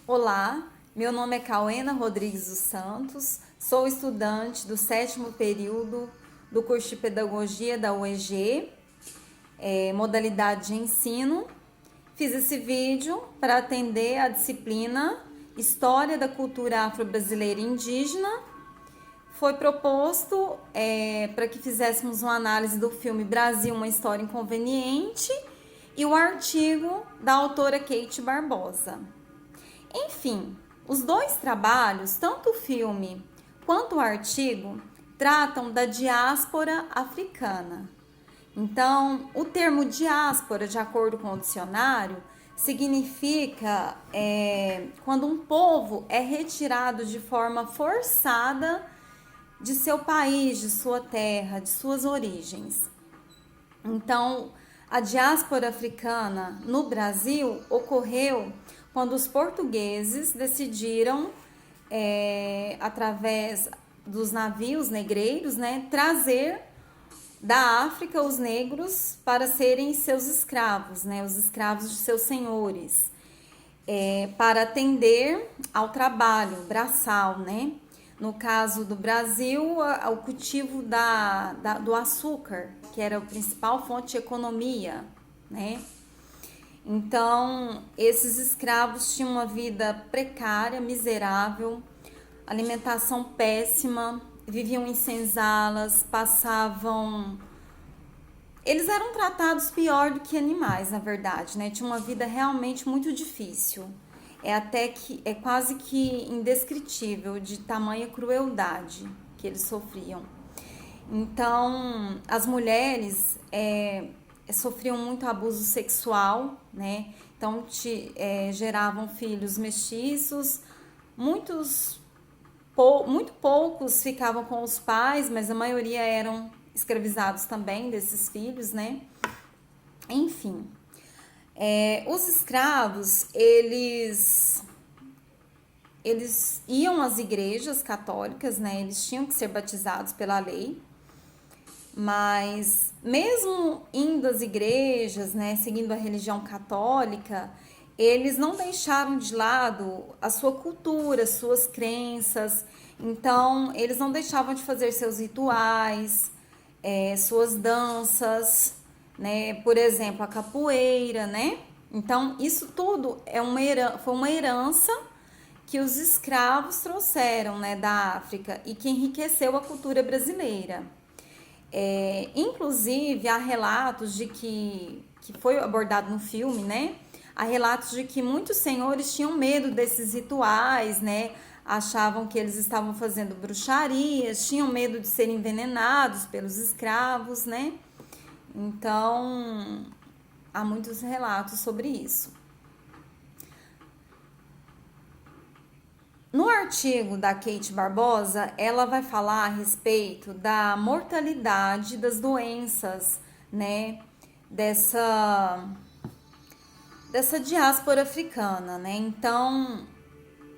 Olá, meu nome é Cauena Rodrigues dos Santos, sou estudante do 7º período do curso de Pedagogia da UEG, modalidade de ensino. Fiz esse vídeo para atender a disciplina História da Cultura Afro-Brasileira e Indígena. Foi proposto para que fizéssemos uma análise do filme Brasil, uma História Inconveniente e o artigo da autora Kate Barbosa. Enfim, os dois trabalhos, tanto o filme quanto o artigo, tratam da diáspora africana. Então, o termo diáspora, de acordo com o dicionário, significa quando um povo é retirado de forma forçada de seu país, de sua terra, de suas origens. Então, a diáspora africana no Brasil ocorreu quando os portugueses decidiram, através dos navios negreiros, trazer da África os negros para serem seus escravos, os escravos de seus senhores, para atender ao trabalho braçal, No caso do Brasil, o cultivo do açúcar, que era a principal fonte de economia, Então, esses escravos tinham uma vida precária, miserável, alimentação péssima, viviam em senzalas, Eles eram tratados pior do que animais, na verdade, Tinha uma vida realmente muito difícil. É quase que indescritível de tamanha crueldade que eles sofriam. Então, as mulheres sofriam muito abuso sexual, Então, geravam filhos mestiços, muito poucos ficavam com os pais, mas a maioria eram escravizados também desses filhos, Enfim, os escravos, eles iam às igrejas católicas, Eles tinham que ser batizados pela lei, mas mesmo indo às igrejas, seguindo a religião católica, eles não deixaram de lado a sua cultura, suas crenças. Então, eles não deixavam de fazer seus rituais, suas danças, Por exemplo, a capoeira, Então, isso tudo foi uma herança que os escravos trouxeram, da África e que enriqueceu a cultura brasileira. Inclusive, há relatos de que foi abordado no filme, Há relatos de que muitos senhores tinham medo desses rituais, Achavam que eles estavam fazendo bruxarias, tinham medo de serem envenenados pelos escravos, Então, há muitos relatos sobre isso. No artigo da Kate Barbosa, ela vai falar a respeito da mortalidade das doenças, dessa diáspora africana, Então,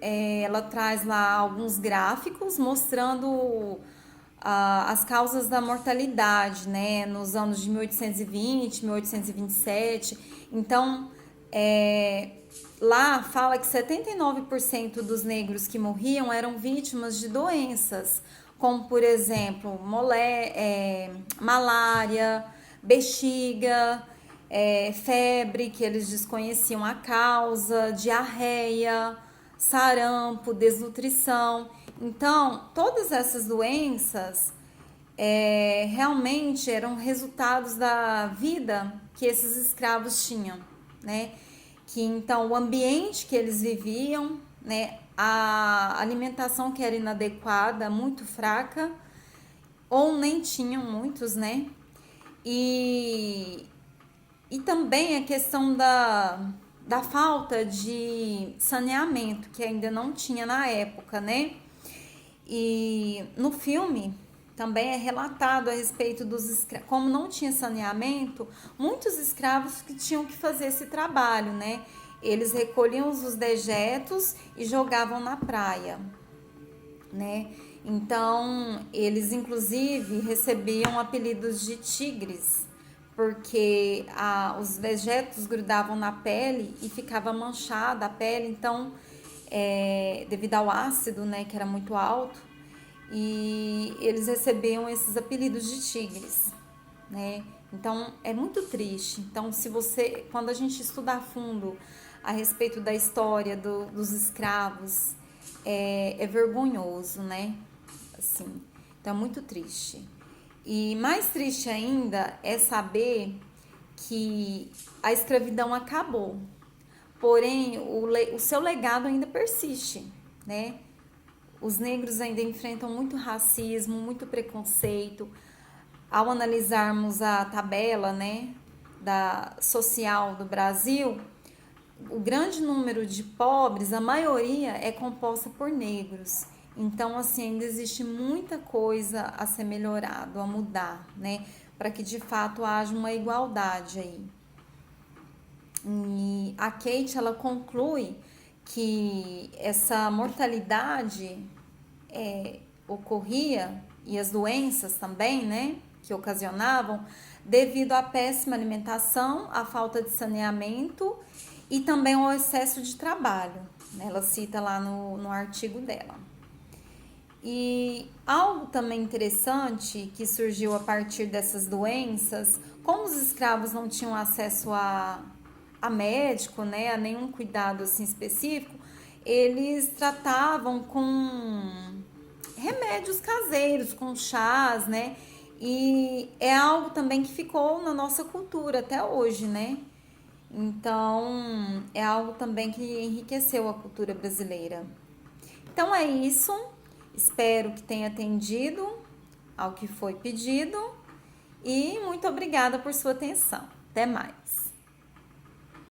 ela traz lá alguns gráficos mostrando as causas da mortalidade, nos anos de 1820, 1827. Então, lá fala que 79% dos negros que morriam eram vítimas de doenças, como, por exemplo, malária, bexiga, febre, que eles desconheciam a causa, diarreia, sarampo, desnutrição. Então, todas essas doenças realmente eram resultados da vida que esses escravos tinham, Que então o ambiente que eles viviam, a alimentação que era inadequada, muito fraca, ou nem tinham muitos, E também a questão da falta de saneamento, que ainda não tinha na época, E no filme também é relatado a respeito dos escravos. Como não tinha saneamento, muitos escravos que tinham que fazer esse trabalho, Eles recolhiam os dejetos e jogavam na praia, Então, eles inclusive recebiam apelidos de tigres, porque os dejetos grudavam na pele e ficava manchada a pele, então devido ao ácido, né, que era muito alto, e eles recebiam esses apelidos de tigres, né? Então é muito triste. Então, quando a gente estuda a fundo a respeito da história dos escravos, é vergonhoso, né? Assim, então é muito triste. E mais triste ainda é saber que a escravidão acabou, porém o seu legado ainda persiste, né? Os negros ainda enfrentam muito racismo, muito preconceito. Ao analisarmos a tabela, né, social do Brasil, o grande número de pobres, a maioria é composta por negros. Então, assim, ainda existe muita coisa a ser melhorado, a mudar, né, para que de fato haja uma igualdade aí. E a Kate, ela conclui que essa mortalidade ocorria, e as doenças também, né, que ocasionavam, devido à péssima alimentação, à falta de saneamento e também ao excesso de trabalho. Ela cita lá no artigo dela. E algo também interessante que surgiu a partir dessas doenças, como os escravos não tinham acesso a médico, né, a nenhum cuidado assim específico, eles tratavam com remédios caseiros, com chás, né? E é algo também que ficou na nossa cultura até hoje, né? Então, é algo também que enriqueceu a cultura brasileira. Então é isso. Espero que tenha atendido ao que foi pedido e muito obrigada por sua atenção. Até mais.